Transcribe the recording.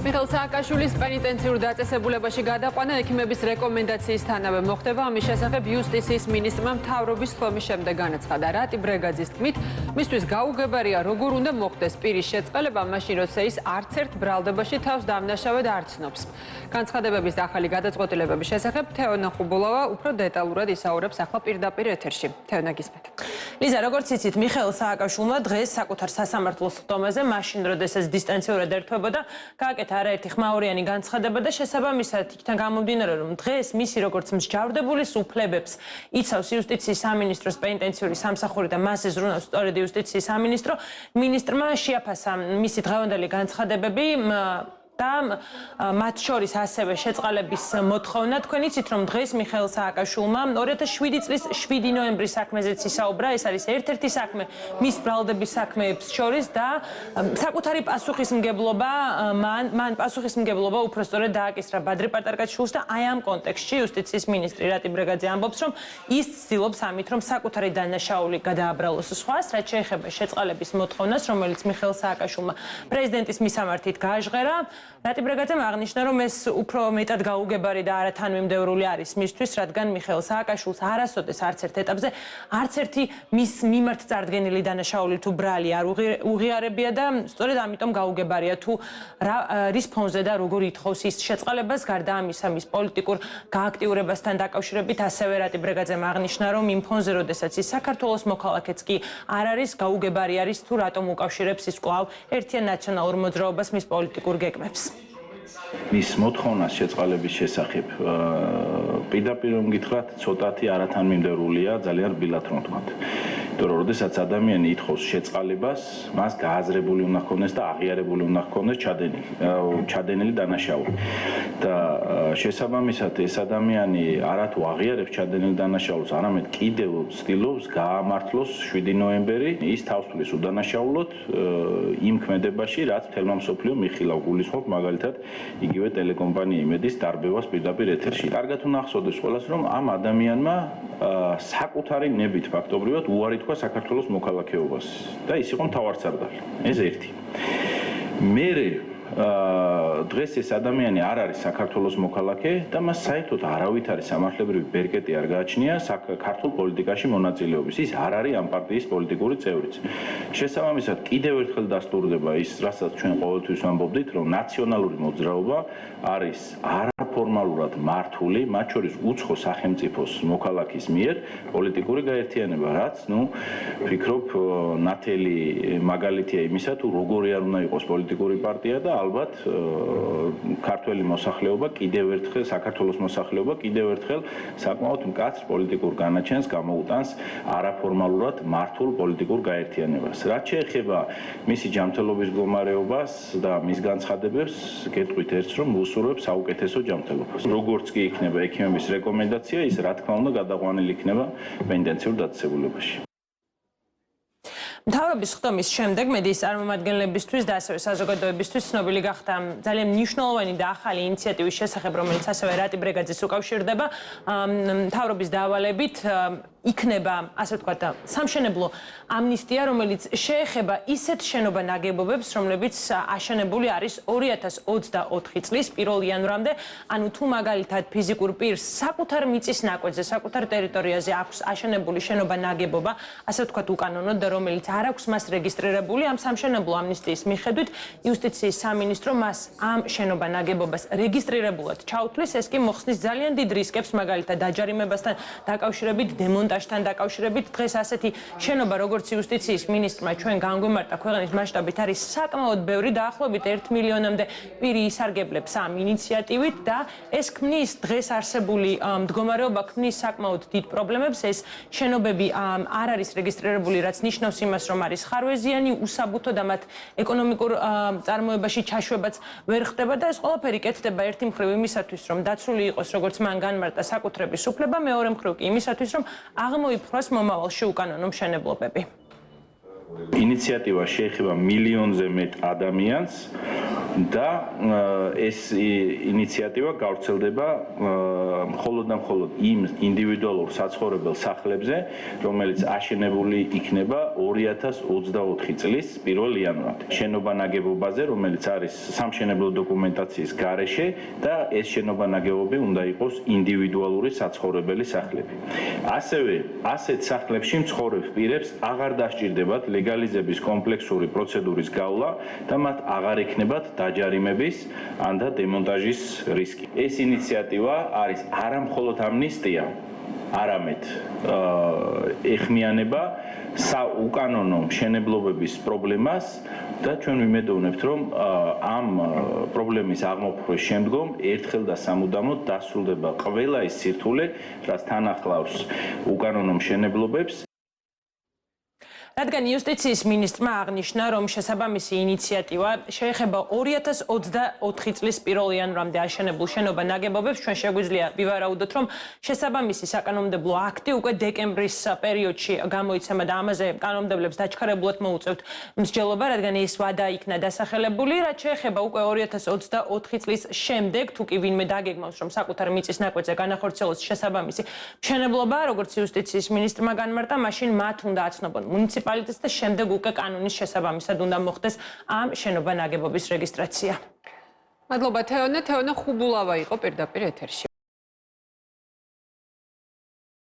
მიხეილ სააკაშვილის პენიტენციურ დაწესებულებაში გადაყვანა ექიმების რეკომენდაციისთანავე მოხდება. ამის შესახებ იუსტიციის მინისტრმა მთავრობის თქმის შემდეგ განაცხადა. რატი ბრეგაძის თქმით, მისთვის გაუგებარია როგორ უნდა მოხდეს პირის შეწყალება, მაშინ როცა ის არც ერთ ბრალდებაში თავს დამნაშავედ არ ცნობს. განცხადებების ახალი გადაწყვეტილებების შესახებ თეონა ხუბულავა უფრო დეტალურად ისაუბრებს ახლა პირდაპირ ეთერში. თეონა, გისმენთ. ლიზა, როგორც იცით, მიხეილ სააკაშვილმა დღეს საკუთარ სასამართლოს ხტომაზე, მაშინ როდესაც დისტანციურად ერთვებოდა, გააკეთა არაერთი ხმაურიანი განცხადება და შესაბამისად იქიდან გამომდინარე, რომ დღეს მისი როგორც მსჯავრდებულის უფლებებს იცავს იუსტიციის სამინისტროს პენიტენციური სამსახური და მას ეზრუნავს სწორედ იუსტიციის სამინისტრო, მინისტრმა შეაფასა მისი დღევანდელი განცხადებები და მათ შორის ასევე შეწყალების მოთხოვნა. თქვენ იცით, რომ დღეს მიხეილ სააკაშვილმა 2007 წლის 7 ნოემბრის საქმეზეც ისაუბრა. ეს არის ერთ-ერთი საქმე მის ბრალდების საქმეებს შორის და საკუთარი პასუხისმგებლობა მან პასუხისმგებლობა უფრო სწორედ დააკისრა ბადრი პატარკაშვილს და აი ამ კონტექსტში იუსტიციის მინისტრი რატი ბრეგაძე ამბობს, რომ ის ცდილობს ამით, რომ საკუთარი დანაშაული გადააბრალოს სხვას, რაც შეეხება შეწყალების მოთხოვნას, რომელიც მიხეილ სააკაშვილმა პრეზიდენტის მისამართით გააჟღერა. რატი ბრეგაძემ აღნიშნა, რომ ეს უფრო მეტად გაუგებარი და არათანმიმდევრული არის მისთვის, რადგან მიხეილ სააკაშვილს არასოდეს არც ერთ ეტაპზე არც ერთი მის მიმართ წარდგენილი დანაშაული თუ ბრალი არ უღიარებია და სწორედ ამიტომ გაუგებარია თუ რის ფონზე და როგორ ითხოვს ის შეწყალებას. გარდა ამისა, მის პოლიტიკურ გააქტიურებასთან დაკავშირებით ასევე რატი ბრეგაძემ აღნიშნა, რომ იმ ფონზე, როდესაც ის საქართველოს მოქალაქეც კი არ არის, გაუგებარი არის თუ რატომ უკავშირებს ის კვლავ ერთიან ნაციონალურ მოძრაობას მის პოლიტიკურ გეგმებს. მის მოთხოვნას შეწყალების შესახებ პირდაპირ რომ გითხრათ, ცოტათი არათანმიმდევრულია, ძალიან რბილად რომ ვთქვათ. იმიტომ რომ როდესაც ადამიანი ითხოვს შეწყალებას, მას გააზრებული უნდა ჰქონდეს და აღიარებული უნდა ჰქონდეს ჩადენილი დანაშაული. და შესაბამისად ეს ადამიანი არათუ აღიარებს ჩადენილ დანაშაულს, არამედ კიდევ ცდილობს გაამართლოს 7 ნოემბერი ის თავსთვის უდანაშაულოდ იმ ქმედებაში, რაც მთელმა მსოფლიომ იხილავ. გულისხმობ მაგალითად იგივე ტელეკომპანია იმედის დარბევას პირდაპირ ეთერში. კარგად უნდა ახსოვდეს ყველას, რომ ამ ადამიანმა საკუთარი ნებით ფაქტობრივად უარი თქვა საქართველოს მოქალაქეობას და ის იყო მთავარსარდალი. ეს ერთი. მერე დღეს ეს ადამიანი არ არის საქართველოს მოქალაქე და მას საერთოდ არავით არის სამართლებრივი ბერკეტი არ გააჩნია საქართველოს პოლიტიკაში მონაწილეობის. ის არ არის ამ პარტიის პოლიტიკური წევრიც. შესაბამისად, კიდევ ერთხელ დასტურდება ის, რასაც ჩვენ ყოველთვის ვამბობდით, რომ ნაციონალური მოძრაობა არის არაფორმალურად მართული, მათ შორის უცხო სახელმწიფოს მოქალაქის მიერ პოლიტიკური გაერთიანება, რაც, ვფიქრობ, ნათელი მაგალითია იმისა, თუ როგორი არ უნდა იყოს პოლიტიკური პარტია და ალბათ ქართველი მოსახლეობა კიდევ ერთხელ საქართველოს მოსახლეობა კიდევ ერთხელ საკმაოდ მკაცრ პოლიტიკურ განაჩენს გამოუტანს არაფორმალურად მართულ პოლიტიკურ გაერთიანებას. რაც შეეხება მისი ჯანმრთელობის მდგომარეობას და მის განცხადებებს, გეტყვით ერთს, რომ უსურვებს საუკეთესო ჯანმრთელობას. როგორც კი იქნება ექიმების რეკომენდაცია, ის რა თქმა უნდა გადაყვანილი იქნება პენიტენციურ დაწესებულებაში. მთავრობის ხტომის შემდეგ მედიის წარმომადგენლებისთვის და ასევე საზოგადოებისთვის ცნობილი გახდა ძალიან მნიშვნელოვანი და ახალი ინიციატივის შესახებ, რომელიც ასევე რატი ბრეგაძეს უკავშირდება. მთავრობის დავალებით იქნება, ასე ვთქვათ, სამშენებლო ამნისტია, რომელიც შეეხება ისეთ შენობა ნაგებობებს, რომლებიც აშენებული არის 2024 წლის 1 იანვრამდე, ანუ თუ მაგალითად ფიზიკურ პირს საკუთარ მიწის ნაკვეთზე, საკუთარ ტერიტორიაზე აქვს აშენებული შენობა ნაგებობა, ასე ვთქვათ, უკანონოდ და რომელიც არ აქვს მას რეგისტრირებული, ამ სამშენებლო ამნისტიის მიხედვით იუსტიციის სამინისტრო მას ამ შენობა ნაგებობას რეგისტრირებულად ჩაუთვლის. ეს კი მოხსნის ძალიან დიდ რისკებს, მაგალითად დაჯარიმებასთან დაკავშირებით, დემონტაჟთან დაკავშირებით. დღეს ასეთი შენობა, როგორც იუსტიციის მინისტრმა ჩვენ განგვიმარტა, ქვეყნის მასშტაბით არის საკმაოდ ბევრი, დაახლოებით 1 მილიონამდე პირი ისარგებლებს ამ ინიციატივით და ეს ქმნის დღეს არსებული მდგომარეობა ქმნის საკმაოდ დიდ პრობლემებს. ეს შენობები არ არის რეგისტრირებული, რაც ნიშნავს იმას, რომ არის ხარვეზიანი, უსაბუთო და მათ ეკონომიკურ წარმოებაში ჩაშვებაც ვერ ხდება და ეს ყველაფერი კეთდება ერთი მხრივ იმისათვის, რომ დაცული იყოს, როგორც მან განმარტა, საკუთრების უფლება, მეორე მხრივ კი იმისათვის, რომ აღმოიფროს მომავალში უკანონო მშენებლობები. ინიციატივა შეეხება მილიონზე მეტ ადამიანს და ეს ინიციატივა გავრცელდება მხოლოდ და მხოლოდ იმ ინდივიდუალურ საცხოვრებელ სახლებზე, რომელიც აშენებული იქნება 2024 წლის 1 იანვრამდე. შენობა ნაგებობაზე, რომელიც არის სამშენებლო დოკუმენტაციის გარეშე და ეს შენობა ნაგებობები უნდა იყოს ინდივიდუალური საცხოვრებელი სახლები. ასევე ასეთ სახლებში მცხოვრებ პირებს აღარ დასჭირდებათ ლეგალიზების კომპლექსური პროცედურის გავლა და მათ აღარ ექნებათ დაჯარიმების ან და დემონტაჟის რისკი. ეს ინიციატივა არის არა მხოლოდ ამნისტია, არამედ ეხმიანება უკანონო მშენებლობების პრობლემას და ჩვენ ვიმედოვნებთ, რომ ამ პრობლემის აღმოფხვის შემდგომ ერთხელ და სამუდამოდ დასრულდება ყველა ის სირთულე, რაც თან ახლავს უკანონო მშენებლობებს. რადგან იუსტიციის მინისტრმა აღნიშნა, რომ შესაბამისი ინიციატივა შეეხება 2024 წლის 1 იანვრამდე აშენებულ შენობა ნაგებობებს, ჩვენ შეგვიძლია ვივარაუდოთ, რომ შესაბამისი საკანონმდებლო აქტი უკვე დეკემბრის პერიოდში გამოიცემა და ამაზე კანონმდებლებს დაჩქარებულად მოუწევთ მსჯელობა, რადგან ეს ვადა იქნა დასახელებული, რაც შეეხება უკვე 2024 წლის შემდეგ, თუ კი ვინმე დაგეგმავს, რომ საკუთარ მიწის ნაკვეთზე განახორციელოს შესაბამისი მშენებლობა, როგორც იუსტიციის მინისტრმა განმარტა, მაშინ მათ უნდა აცნობონ მუნიციპალიტეტს და შემდეგ უკვე კანონის შესაბამისად უნდა მოხდეს ამ შენობა ნაგებობის რეგისტრაცია. მადლობა თეონე, თეონე ხუბულავა იყო პირდაპირ ეთერში.